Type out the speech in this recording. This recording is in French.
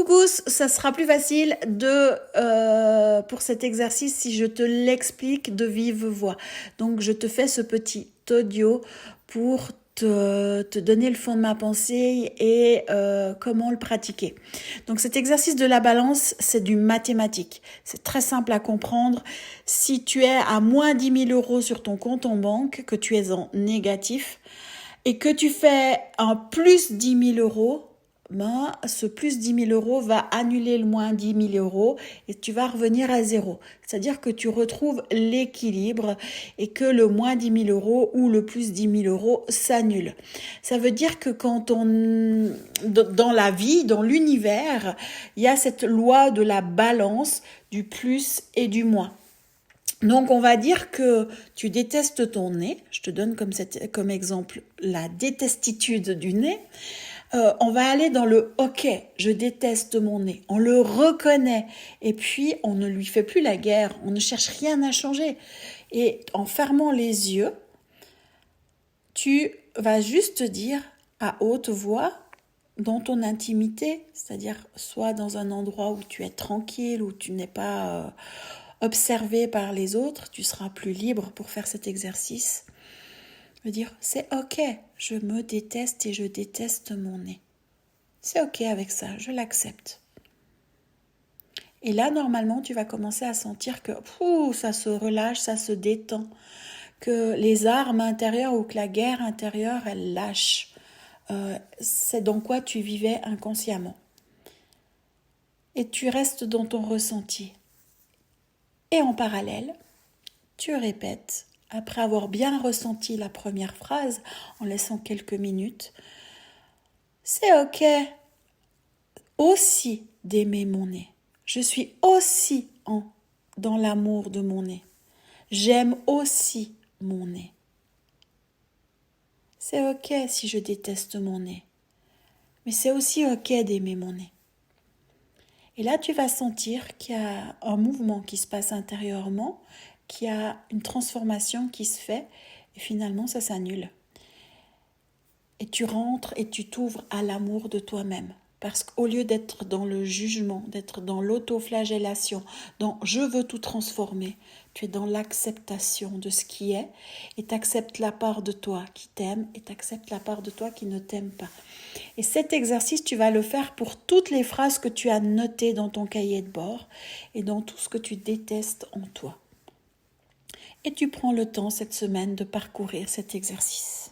coucou, ça sera plus facile pour cet exercice si je te l'explique de vive voix. Donc, je te fais ce petit audio pour te donner le fond de ma pensée et comment le pratiquer. Donc, cet exercice de la balance, c'est du mathématique. C'est très simple à comprendre. Si tu es à moins 10 000 € sur ton compte en banque, que tu es en négatif, et que tu fais un plus 10 000 €, ben, ce plus 10 000 € va annuler le moins 10 000 € et tu vas revenir à zéro. C'est-à-dire que tu retrouves l'équilibre et que le moins 10 000 € ou le plus 10 000 € s'annule. Ça veut dire que dans la vie, dans l'univers, il y a cette loi de la balance du plus et du moins. Donc, on va dire que tu détestes ton nez. Je te donne comme exemple la détestitude du nez. On va aller dans le « ok, je déteste mon nez ». On le reconnaît et puis on ne lui fait plus la guerre. On ne cherche rien à changer. Et en fermant les yeux, tu vas juste dire à haute voix, dans ton intimité, c'est-à-dire soit dans un endroit où tu es tranquille, où tu n'es pas observé par les autres, tu seras plus libre pour faire cet exercice. Dire c'est ok, je me déteste et je déteste mon nez. C'est ok avec ça, je l'accepte. Et là, normalement, tu vas commencer à sentir que ça se relâche, ça se détend, que les armes intérieures ou que la guerre intérieure, elle lâche. C'est dans quoi tu vivais inconsciemment. Et tu restes dans ton ressenti. Et en parallèle, tu répètes, après avoir bien ressenti la première phrase, en laissant quelques minutes, c'est ok aussi d'aimer mon nez. Je suis aussi dans l'amour de mon nez. J'aime aussi mon nez. C'est ok si je déteste mon nez. Mais c'est aussi ok d'aimer mon nez. Et là, tu vas sentir qu'il y a un mouvement qui se passe intérieurement, qu'il y a une transformation qui se fait, et finalement, ça s'annule. Et tu rentres et tu t'ouvres à l'amour de toi-même. Parce qu'au lieu d'être dans le jugement, d'être dans l'autoflagellation, dans « je veux tout transformer », tu es dans l'acceptation de ce qui est et tu acceptes la part de toi qui t'aime et tu acceptes la part de toi qui ne t'aime pas. Et cet exercice, tu vas le faire pour toutes les phrases que tu as notées dans ton cahier de bord et dans tout ce que tu détestes en toi. Et tu prends le temps cette semaine de parcourir cet exercice.